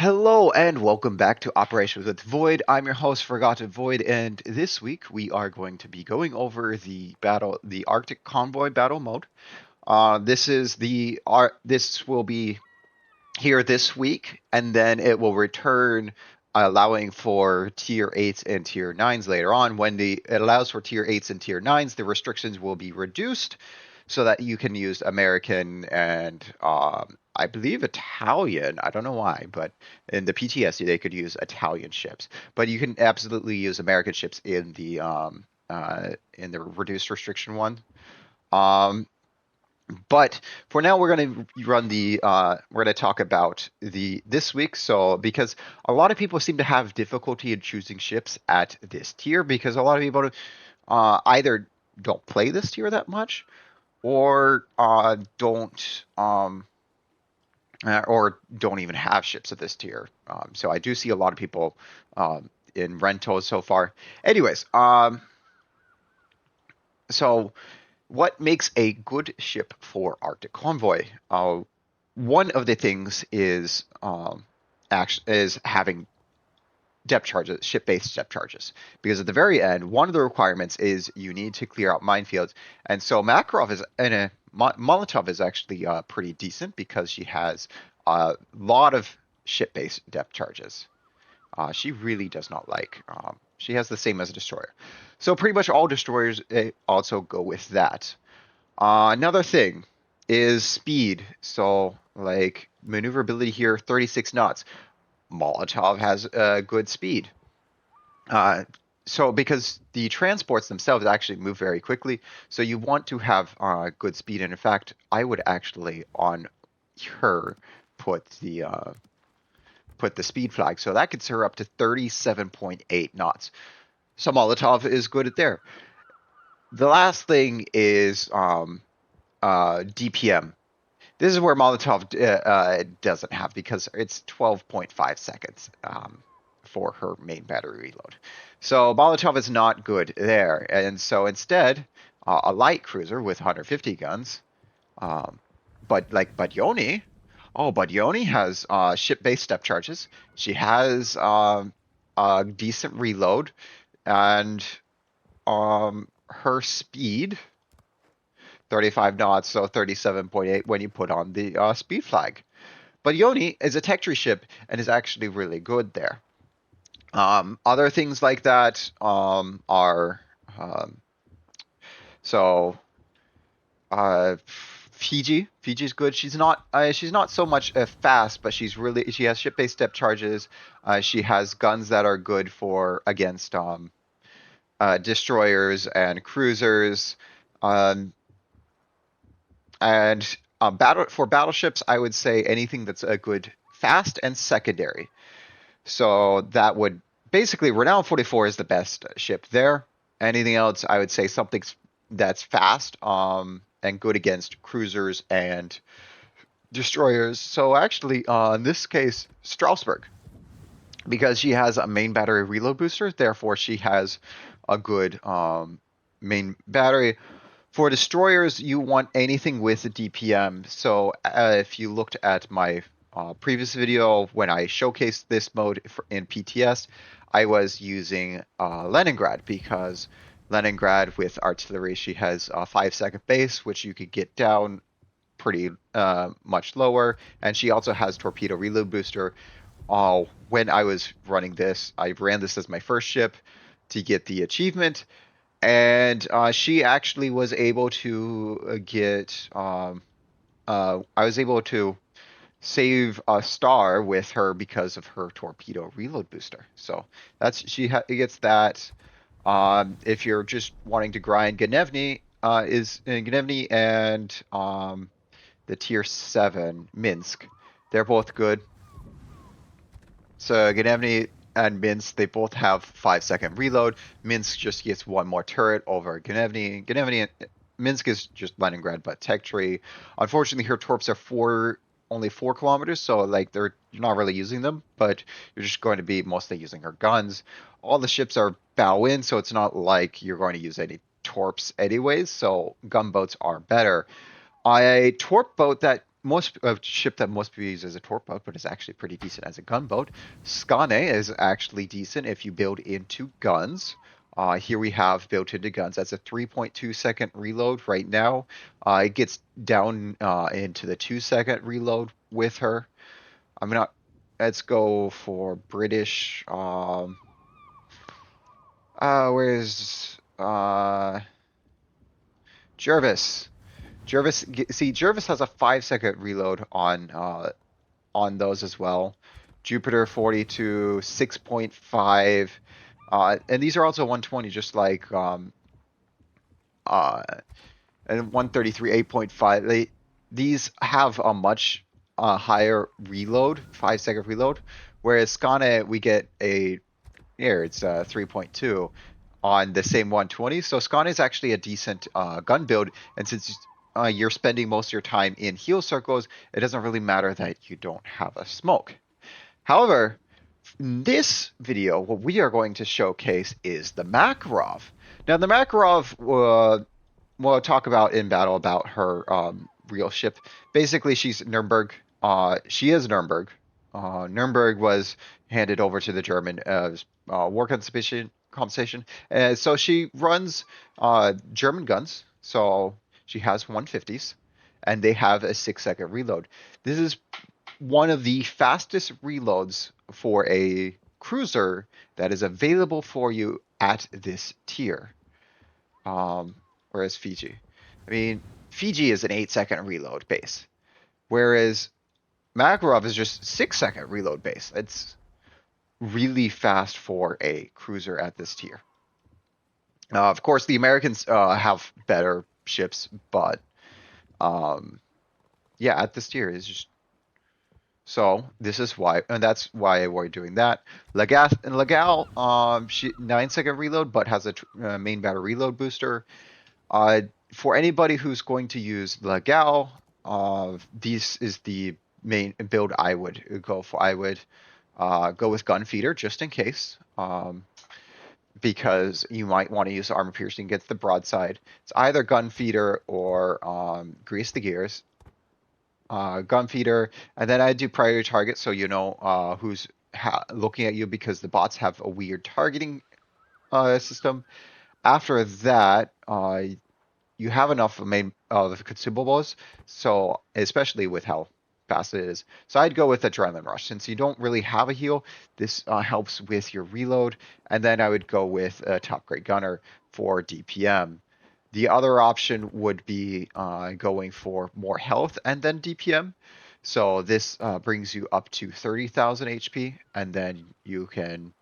Hello and welcome back to Operations with Void. I'm your host, Forgotten Void, and this week we are going to be going over the Arctic Convoy battle mode. This will be here this week, and then it will return, allowing for tier 8s and tier 9s later on. When it allows for tier 8s and tier 9s, the restrictions will be reduced so that you can use American and I believe Italian. I don't know why, but in the PTS they could use Italian ships, but you can absolutely use American ships in the reduced restriction one. Um, but for now, we're going to we're going to talk about the this week. So because a lot of people seem to have difficulty in choosing ships at this tier because a lot of people either don't play this tier that much or don't even have ships at this tier. So I do see a lot of people in rentals so far. Anyways, so what makes a good ship for Arctic Convoy? One of the things is having depth charges, ship-based depth charges, because at the very end, one of the requirements is you need to clear out minefields, and so Makarov is and Molotov is actually pretty decent because she has a lot of ship-based depth charges. She really does not like. She has the same as a destroyer, so pretty much all destroyers also go with that. Another thing is speed. So like maneuverability here, 36 knots. Molotov has good speed. Uh, so because the transports themselves actually move very quickly, so you want to have good speed. And in fact, I would actually on her put the speed flag, so that gets her up to 37.8 knots. So Molotov is good at there. The last thing is DPM. This is where Molotov doesn't have because it's 12.5 seconds for her main battery reload. So Molotov is not good there. And so instead, a light cruiser with 150 guns, um, but Yoni, but Yoni has ship-based step charges. She has a decent reload, and her speed 35 knots, so 37.8 when you put on the speed flag. But Yoni is a tech tree ship and is actually really good there. Other things like that are um, so Fiji. Fiji's good. She's not so much fast, but she has ship based step charges. She has guns that are good for against destroyers and cruisers. Um, And battleships, I would say anything that's a good fast and secondary. So that would basically Renown 44 is the best ship there. Anything else, I would say something that's fast and good against cruisers and destroyers. So actually, in this case, Strasbourg, because she has a main battery reload booster, therefore she has a good main battery. For destroyers, you want anything with a DPM. So if you looked at my previous video when I showcased this mode in PTS, I was using Leningrad because Leningrad with artillery, she has a 5-second base, which you could get down pretty much lower. And she also has torpedo reload booster. When I was running this, I ran this as my first ship to get the achievement, and she actually was able to get I was able to save a star with her because of her torpedo reload booster. So that's gets that. If you're just wanting to grind, Gnevny and the tier 7 Minsk, they're both good. So Gnevny and Minsk, they both have 5-second reload. Minsk just gets one more turret over Gnevny. Minsk is just Leningrad, but tech tree. Unfortunately, her torps are only 4 kilometers, so like you're not really using them, but you're just going to be mostly using her guns. All the ships are bow in, so it's not like you're going to use any torps anyways. So gunboats are better. A torp boat that ship that most people use as a torpedo, but is actually pretty decent as a gunboat. Skane is actually decent if you build into guns. Here we have built into guns. That's a 3.2-second reload right now. It gets down into the 2-second reload with her. I'm not. Let's go for British. Where's Jervis? Jervis has a 5-second reload on those as well. Jupiter 42, 6.5, and these are also 120, just like uh, and 133, 8.5. These have a much higher reload, 5-second reload, whereas Skane we get a here it's 3.2 on the same 120. So Skane is actually a decent gun build, and since you're spending most of your time in heal circles, it doesn't really matter that you don't have a smoke. However, in this video, what we are going to showcase is the Makarov. Now, the Makarov, we'll talk about in battle about her real ship. Basically, she's Nuremberg. She is Nuremberg. Nuremberg was handed over to the German as war compensation. So she runs German guns. So she has 150s, and they have a 6-second reload. This is one of the fastest reloads for a cruiser that is available for you at this tier. Whereas Fiji, I mean, Fiji is an 8-second reload base, whereas Makarov is just 6-second reload base. It's really fast for a cruiser at this tier. Of course, the Americans have better ships, but yeah, at this tier is just so. This is why, and that's why we're doing that. Legal, she 9-second reload, but has a main battle reload booster. For anybody who's going to use Legal, this is the main build I would go for. I would go with Gunfeeder just in case, because you might want to use armor piercing against the broadside. It's either Gunfeeder or Grease the Gears. Gunfeeder, and then I do priority target so you know who's looking at you, because the bots have a weird targeting system. After that, you have enough of consumables, so especially with how fast it is. So I'd go with Adrenaline Rush. Since you don't really have a heal, this helps with your reload. And then I would go with a Top Grade Gunner for DPM. The other option would be going for more health and then DPM. So this brings you up to 30,000 HP, and then you can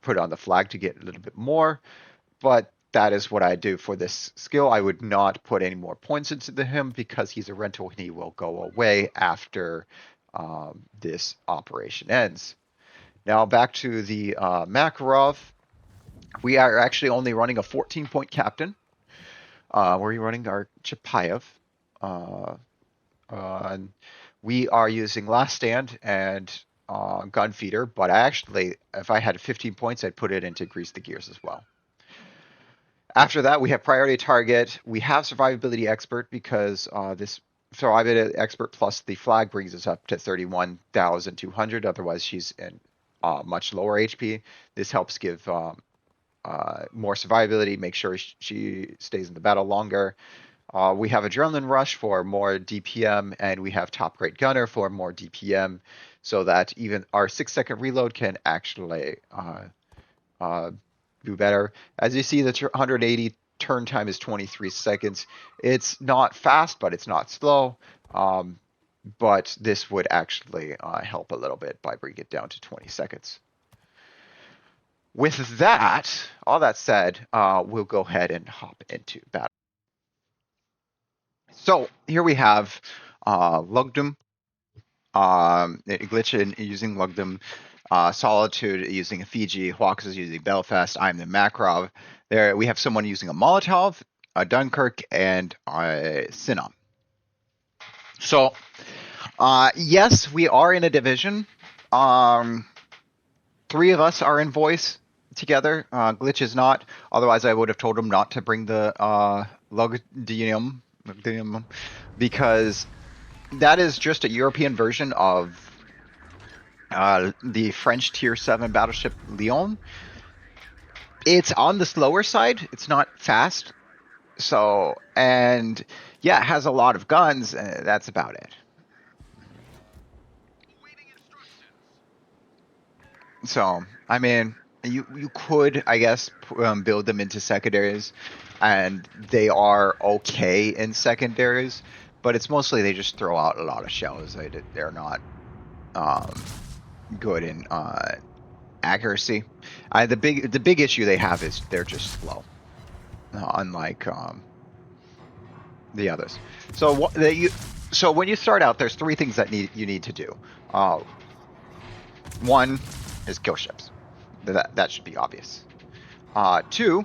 put on the flag to get a little bit more. But that is what I do for this skill. I would not put any more points into him because he's a rental and he will go away after this operation ends. Now back to the Makarov. We are actually only running a 14-point captain. We're running our Chapayev. We are using Last Stand and Gunfeeder, but actually, if I had 15 points, I'd put it into Grease the Gears as well. After that, we have Priority Target. We have Survivability Expert because this Survivability Expert plus the flag brings us up to 31,200. Otherwise, she's in much lower HP. This helps give more survivability, make sure she stays in the battle longer. We have Adrenaline Rush for more DPM, and we have Top Grade Gunner for more DPM, so that even our 6-second reload can actually do better. As you see, the 180 turn time is 23 seconds. It's not fast, but it's not slow. But this would actually help a little bit by bringing it down to 20 seconds. With that, all that said, we'll go ahead and hop into battle. So here we have Lugdum, Glitch using Lugdum, Solitude using a Fiji, Hawks is using Belfast, I'm the Makarov. There we have someone using a Molotov, a Dunkirk, and a Sinom. So, yes, we are in a division. 3 of us are in voice together. Glitch is not. Otherwise, I would have told him not to bring the Lugdium because that is just a European version of the French Tier 7 battleship Lyon. It's on the slower side. It's not fast. So, and yeah, it has a lot of guns. That's about it. So, I mean, you could, I guess, build them into secondaries, and they are okay in secondaries, but it's mostly they just throw out a lot of shells. They're not good in accuracy. The big issue they have is they're just slow, unlike the others. So so when you start out, there's three things that you need to do. One is kill ships. That should be obvious. Two,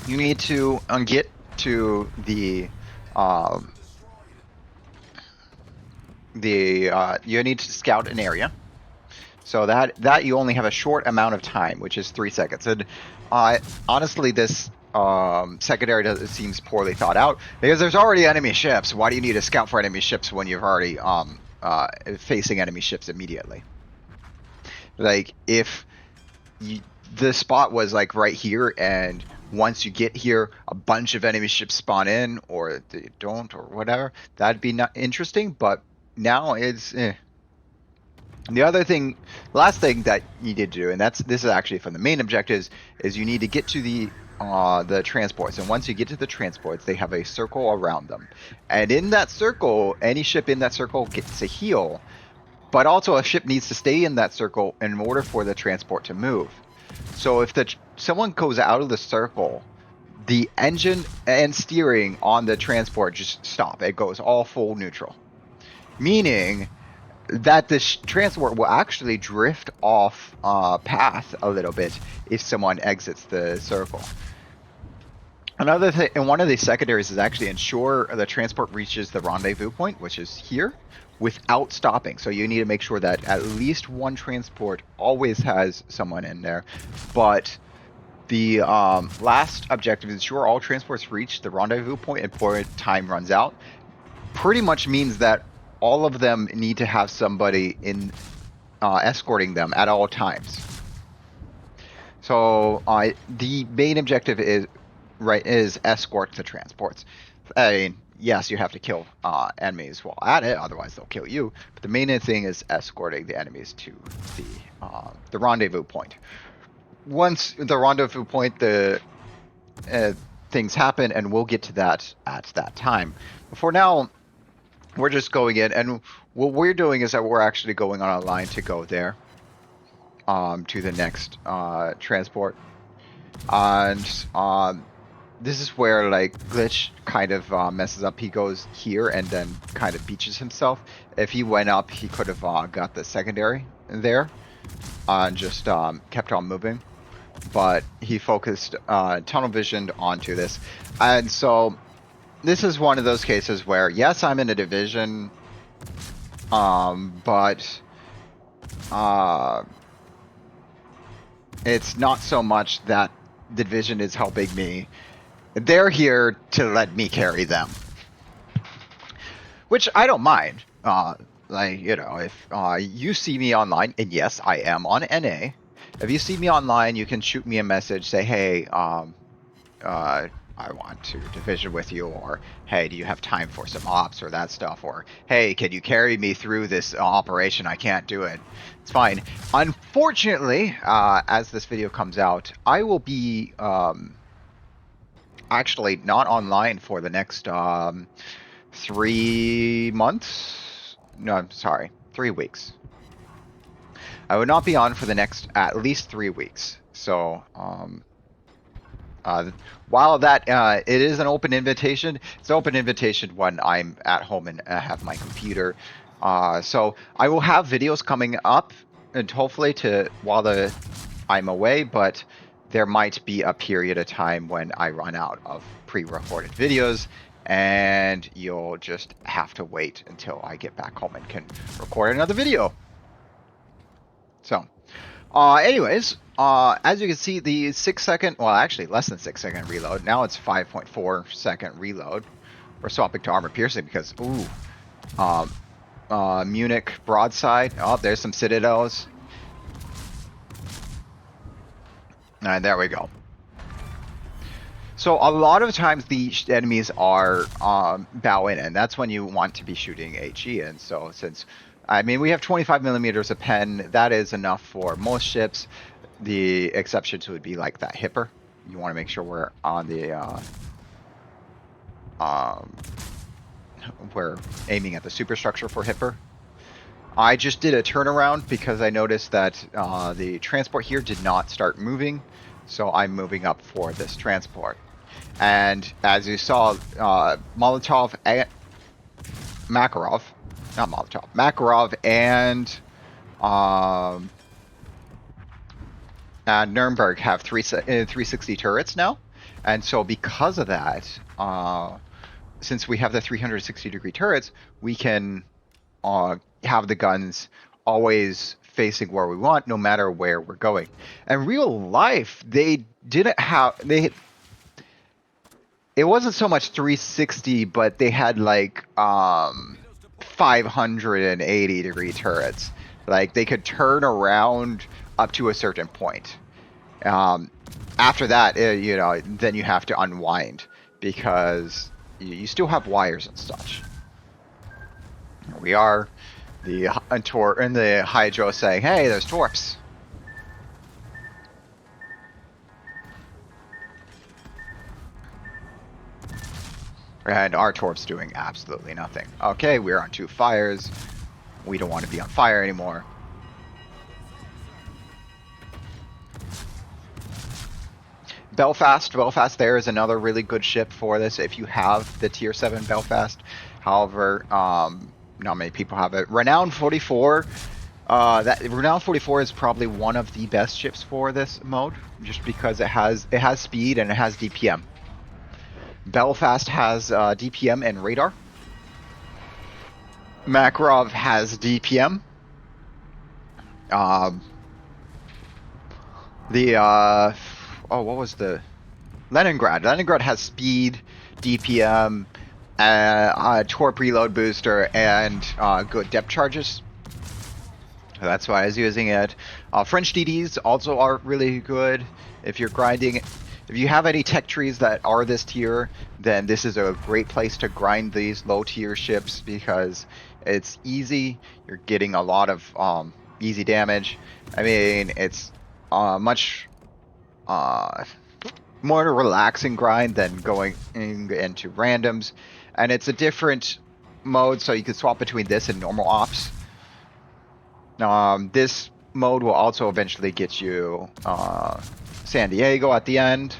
you need to get to you need to scout an area. So that you only have a short amount of time, which is 3 seconds. And honestly, this secondary seems poorly thought out because there's already enemy ships. Why do you need to scout for enemy ships when you're already facing enemy ships immediately? Like if the spot was like right here, and once you get here, a bunch of enemy ships spawn in, or they don't, or whatever, that'd be not interesting. But now it's the last thing that you need to do, and this is actually from the main objectives, is you need to get to the transports. And once you get to the transports, they have a circle around them, and in that circle, any ship in that circle gets a heal. But also, a ship needs to stay in that circle in order for the transport to move. So if someone goes out of the circle, the engine and steering on the transport just stop. It goes all full neutral, meaning that this transport will actually drift off path a little bit if someone exits the circle. Another thing, and one of the secondaries is actually ensure the transport reaches the rendezvous point, which is here, without stopping. So you need to make sure that at least one transport always has someone in there. But the last objective is ensure all transports reach the rendezvous point before time runs out. Pretty much means that all of them need to have somebody in escorting them at all times. So the main objective is escort the transports. I mean, yes, you have to kill enemies while at it, otherwise they'll kill you. But the main thing is escorting the enemies to the rendezvous point. Once the rendezvous point, the things happen, and we'll get to that at that time. But for now, we're just going in, and what we're doing is that we're actually going on a line to go there, to the next transport. And this is where like Glitch kind of messes up. He goes here and then kind of beaches himself. If he went up, he could have got the secondary there and just kept on moving. But he focused tunnel visioned onto this. And so this is one of those cases where, yes, I'm in a division, but it's not so much that the division is helping me. They're here to let me carry them, which I don't mind. Like, you know, if you see me online, and yes, I am on NA. If you see me online, you can shoot me a message, say, hey, I want to division with you, or hey, do you have time for some ops or that stuff, or hey, can you carry me through this operation? I can't do it. It's fine. Unfortunately, as this video comes out, I will be actually not online for the next 3 months. No, I'm sorry, 3 weeks. I would not be on for the next at least 3 weeks. So while that it is an open invitation, it's an open invitation when I'm at home and have my computer. So I will have videos coming up, and hopefully while I'm away, but there might be a period of time when I run out of pre-recorded videos, and you'll just have to wait until I get back home and can record another video. So, anyways, as you can see, the 6 second, well, actually less than 6 second reload. Now it's 5.4 second reload. We're swapping to armor piercing because, ooh, Munich broadside. Oh, there's some citadels. And there we go. So a lot of times the enemies are bowing in. That's when you want to be shooting HE. And so since, I mean, we have 25 millimeters of pen, that is enough for most ships. The exceptions would be like that Hipper. You want to make sure we're on the, we're aiming at the superstructure for Hipper. I just did a turnaround because I noticed that the transport here did not start moving. So I'm moving up for this transport. And as you saw, Molotov and Makarov, not Molotov, Makarov and Nuremberg have 360 turrets now. And so because of that, since we have the 360-degree turrets, we can have the guns always facing where we want, no matter where we're going. In real life, they didn't have it wasn't so much 360, but they had like 580-degree turrets. Like they could turn around up to a certain point. After that, you know, then you have to unwind because you still have wires and such. Here we are. The Hydro saying, "Hey, there's torps." And our torp's doing absolutely nothing. Okay, we're on 2 fires. We don't want to be on fire anymore. Belfast there is another really good ship for this if you have the tier 7 Belfast. However, not many people have it. Renown 44. That Renown 44 is probably one of the best ships for this mode, just because it has speed and it has DPM. Belfast has DPM and radar. Makarov has DPM. What was the Leningrad? Leningrad has speed, DPM, torp reload booster, and good depth charges. So that's why I was using it. French DDs also are really good if you're grinding. If you have any tech trees that are this tier, then this is a great place to grind these low tier ships because it's easy. You're getting a lot of easy damage. I mean, it's much more relaxing grind than going into randoms, and it's a different mode, so you can swap between this and normal ops. This mode will also eventually get you San Diego at the end.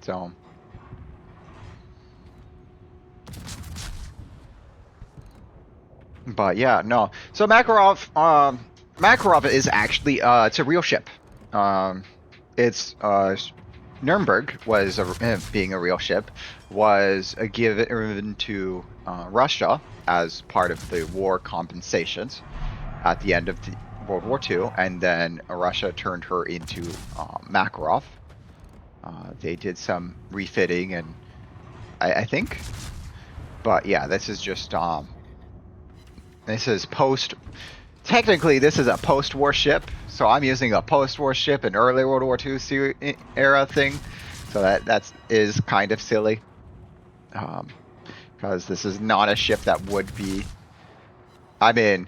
So but yeah, no. So Makarov is actually it's a real ship. It's Nuremberg was being a real ship, was given to Russia as part of the war compensations at the end of World War II, and then Russia turned her into Makarov. They did some refitting, and I think, but yeah, this is just this is technically this is a post-war ship, so I'm using a post-war ship, an early World War II era thing, so that is kind of silly, because this is not a ship that would be, I mean,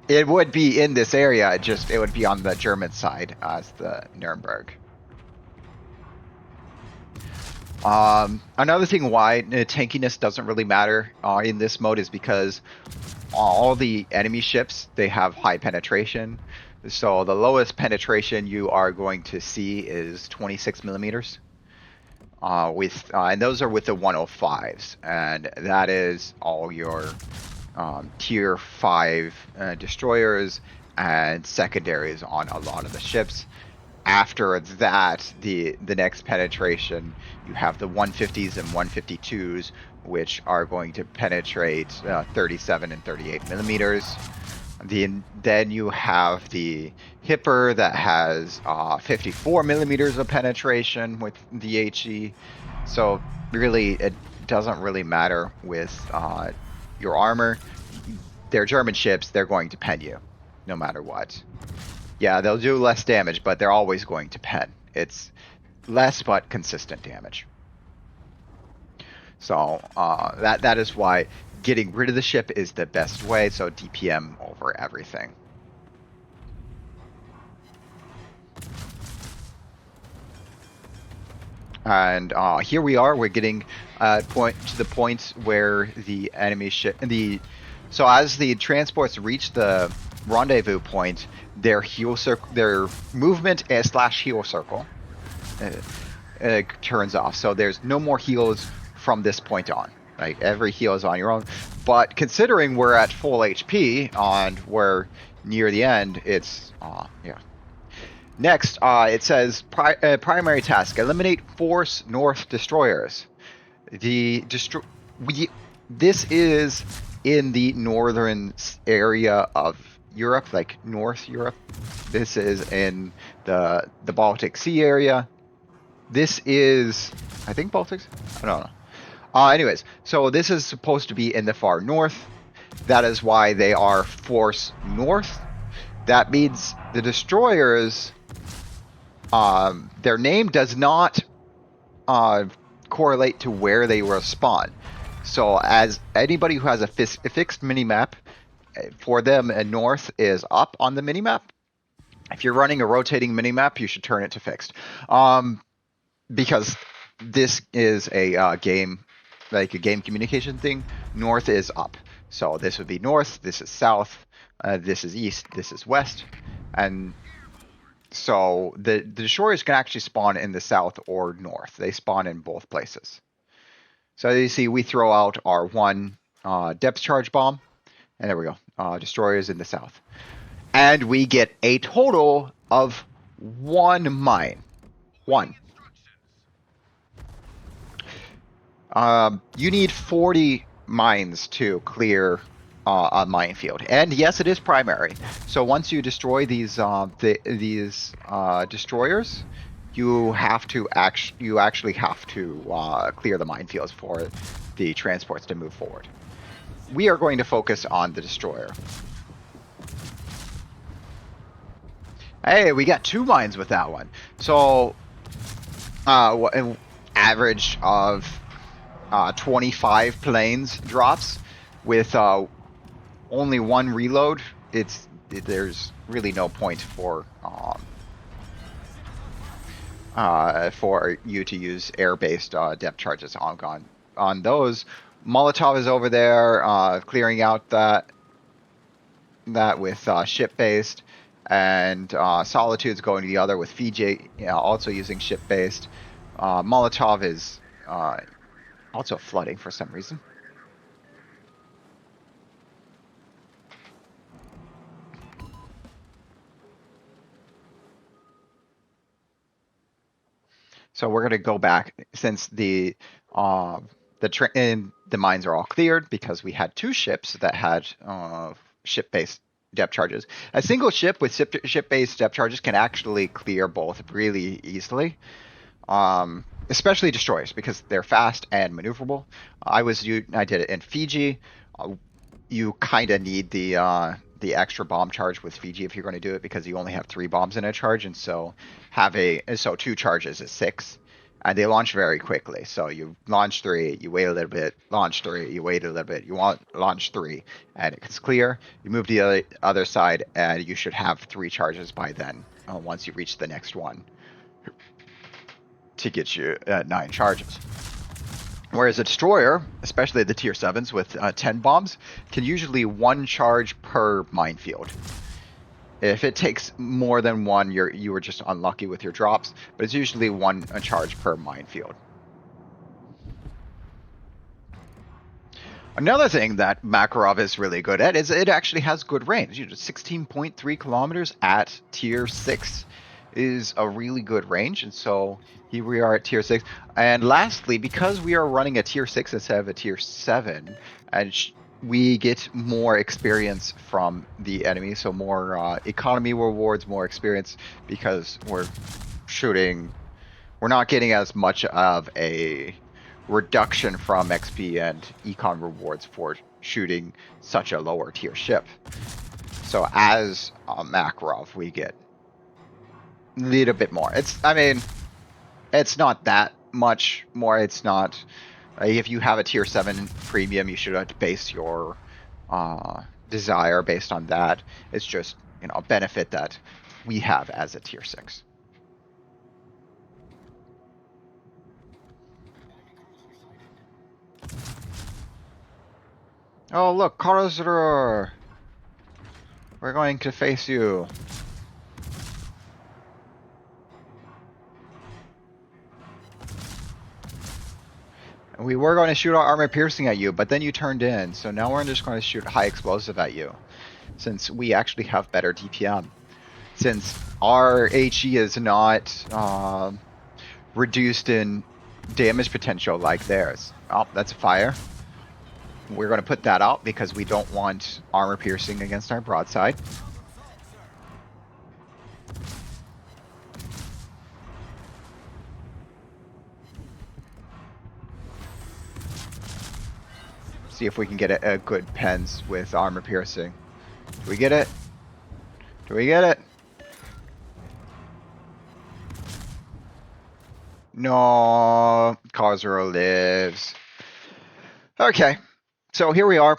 it would be in this area, it would be on the German side as the Nuremberg. Another thing why tankiness doesn't really matter in this mode is because all the enemy ships, they have high penetration. So the lowest penetration you are going to see is 26 millimeters. And those are with the 105s, and that is all your tier 5 destroyers and secondaries on a lot of the ships. After that, the next penetration, you have the 150s and 152s, which are going to penetrate 37 and 38 millimeters. Then you have the Hipper that has 54 millimeters of penetration with the HE. So really, it doesn't really matter with your armor. They're German ships, they're going to pen you, no matter what. Yeah, they'll do less damage, but they're always going to pen. It's less but consistent damage. So that is why getting rid of the ship is the best way. So DPM over everything. And here we are. We're getting to the point where the enemy ship so as the transports reach the rendezvous point, their movement slash heal circle turns off. So there's no more heals from this point on. Like every heal is on your own. But considering we're at full HP and we're near the end, it's yeah. Next, it says primary task: eliminate Force North destroyers. This is in the northern area of Europe, like North Europe. This is in the Baltic Sea area. This is, I think, Baltics. I don't know. Anyways, so this is supposed to be in the far north. That is why they are Force North. That means the destroyers. Their name does not correlate to where they will spawn. So as anybody who has a fixed minimap, for them, north is up on the minimap. If you're running a rotating minimap, you should turn it to fixed. Because this is a game, like a game communication thing. North is up. So this would be north, this is south, this is east, this is west. And so the destroyers can actually spawn in the south or north. They spawn in both places. So you see, we throw out our one depth charge bomb, and there we go. Destroyers in the south, and we get a total of one mine. One. You need 40 mines to clear a minefield, and yes, it is primary. So once you destroy these destroyers, you actually have to clear the minefields for the transports to move forward. We are going to focus on the destroyer. Hey, we got 2 mines with that one. So an average of 25 planes drops with only 1 reload. There's really no point for you to use air-based depth charges on those. Molotov is over there clearing out that with ship-based, and Solitude's going the other with Fiji, also using ship-based. Molotov is also flooding for some reason. So we're going to go back since the mines are all cleared because we had 2 ships that had ship-based depth charges. A single ship with ship-based depth charges can actually clear both really easily, especially destroyers because they're fast and maneuverable. I did it in Fiji. You kind of need the extra bomb charge with Fiji if you're going to do it because you only have 3 bombs in a charge, and so 2 charges is 6, and they launch very quickly. So you launch 3, you wait a little bit, launch 3, you wait a little bit, you launch 3, and it's clear. You move to the other side, and you should have 3 charges by then. Once you reach the next one, to get you 9 charges. Whereas a destroyer, especially the tier 7s with 10 bombs, can usually 1 charge per minefield. If it takes more than 1, you were just unlucky with your drops, but it's usually 1 charge per minefield. Another thing that Makarov is really good at is it actually has good range. 16.3 kilometers at tier 6 is a really good range, and so here we are at tier 6. And lastly, because we are running a tier 6 instead of a tier 7, and we get more experience from the enemy, so more economy rewards, more experience, because we're not getting as much of a reduction from XP and econ rewards for shooting such a lower tier ship. So as a Makarov, we get a little bit more. I mean, it's not that much more. It's not. If you have a tier 7 premium, you should base your desire based on that. It's just, a benefit that we have as a tier 6. Oh, look, Karlsruhe! We're going to face you. We were going to shoot our armor piercing at you, but then you turned in, so now we're just going to shoot high explosive at you, since we actually have better DPM. Since our HE is not reduced in damage potential like theirs. Oh, that's a fire. We're going to put that out because we don't want armor piercing against our broadside. See if we can get a good pens with armor piercing. Do we get it? Do we get it? No, Kazuo lives. Okay, so here we are.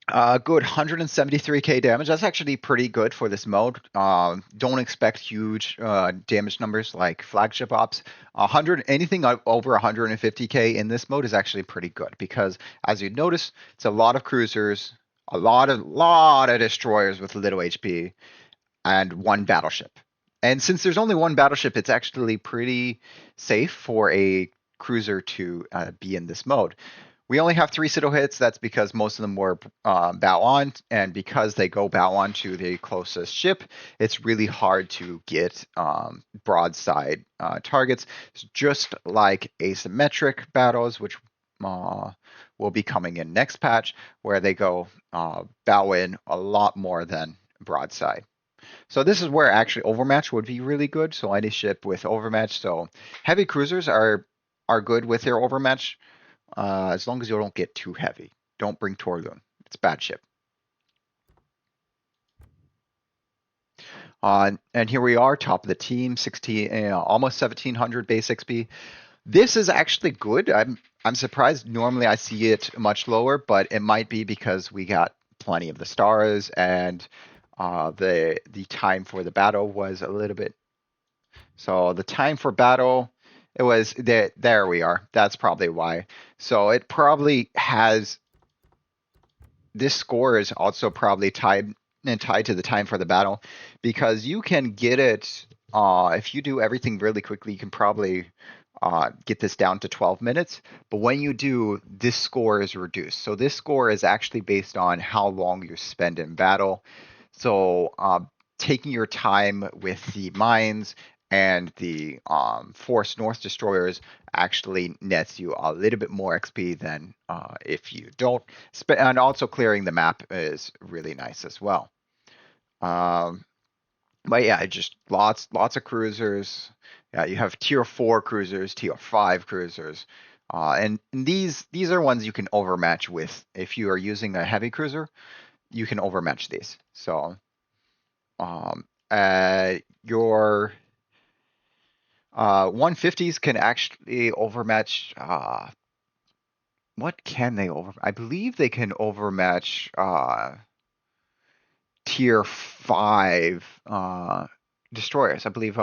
Good 173k damage. That's actually pretty good for this mode. Don't expect huge damage numbers like flagship ops. Anything over 150k in this mode is actually pretty good because, as you notice, it's a lot of cruisers, a lot of destroyers with little HP, and one battleship. And since there's only one battleship, it's actually pretty safe for a cruiser to be in this mode. We only have 3 Citadel hits. That's because most of them were bow on, and because they go bow on to the closest ship, it's really hard to get broadside targets. It's just like asymmetric battles, which will be coming in next patch, where they go bow in a lot more than broadside. So this is where actually overmatch would be really good. So any ship with overmatch. So heavy cruisers are good with their overmatch. As long as you don't get too heavy. Don't bring Torgun. It's a bad ship. And here we are, top of the team, 16, almost 1700 base XP. This is actually good. I'm surprised. Normally I see it much lower, but it might be because we got plenty of the stars and the time for the battle was a little bit. So the time for battle, it was there we are. That's probably why. So it probably has this score is also probably tied to the time for the battle because you can get it if you do everything really quickly, you can probably get this down to 12 minutes. But when you do, this score is reduced. So this score is actually based on how long you spend in battle. So taking your time with the mines and the Force North destroyers actually nets you a little bit more XP than if you don't. And also clearing the map is really nice as well. But yeah, just lots of cruisers. Yeah, you have tier 4 cruisers, tier 5 cruisers. And these are ones you can overmatch with. If you are using a heavy cruiser, you can overmatch these. So your 150s can actually overmatch. What can they over? I believe they can overmatch tier 5 destroyers. I believe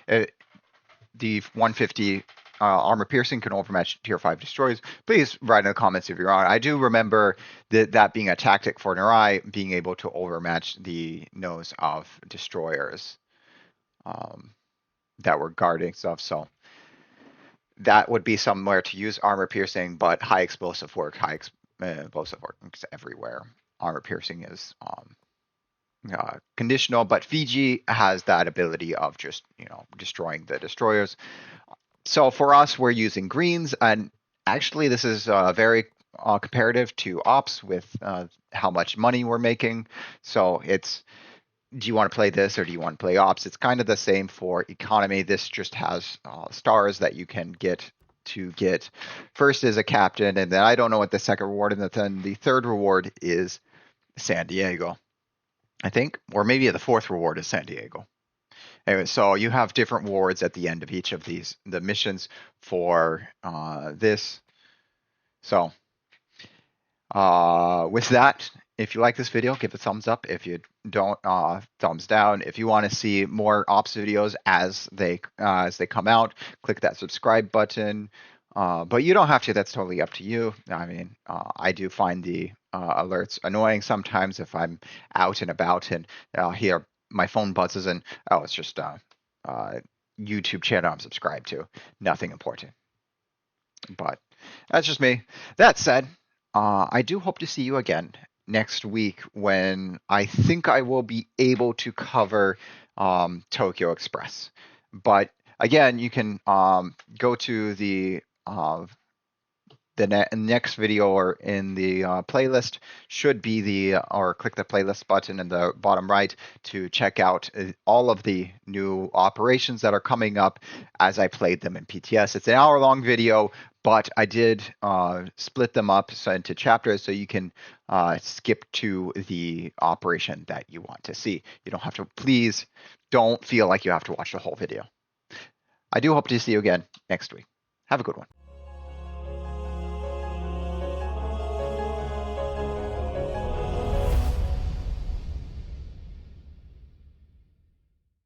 the 150 armor piercing can overmatch tier 5 destroyers. Please write in the comments if you're on. I do remember that being a tactic for Narai, being able to overmatch the nose of destroyers that were guarding stuff. So that would be somewhere to use armor piercing, but high explosive work, explosive work everywhere. Armor piercing is conditional, but Fiji has that ability of just destroying the destroyers. So for us, we're using greens, and actually this is very comparative to ops with how much money we're making. So it's, do you want to play this or do you want to play ops? It's kind of the same for economy. This just has stars that you can get to get. First is a captain, and then I don't know what the second reward, and then the third reward is San Diego, I think, or maybe the fourth reward is San Diego. Anyway, so you have different rewards at the end of each of the missions for this. So with that, if you like this video, give it a thumbs up. If you don't, thumbs down. If you want to see more ops videos as they come out, click that subscribe button. But you don't have to. That's totally up to you. I mean, I do find the alerts annoying sometimes if I'm out and about and hear my phone buzzes and it's just YouTube channel I'm subscribed to. Nothing important. But that's just me. That said, I do hope to see you again next week when I think I will be able to cover Tokyo Express. But again, you can go to the next video or in the playlist should be or click the playlist button in the bottom right to check out all of the new operations that are coming up as I played them in PTS. It's an hour-long video, but I did split them up into chapters so you can skip to the operation that you want to see. You don't have to, please don't feel like you have to watch the whole video. I do hope to see you again next week. Have a good one.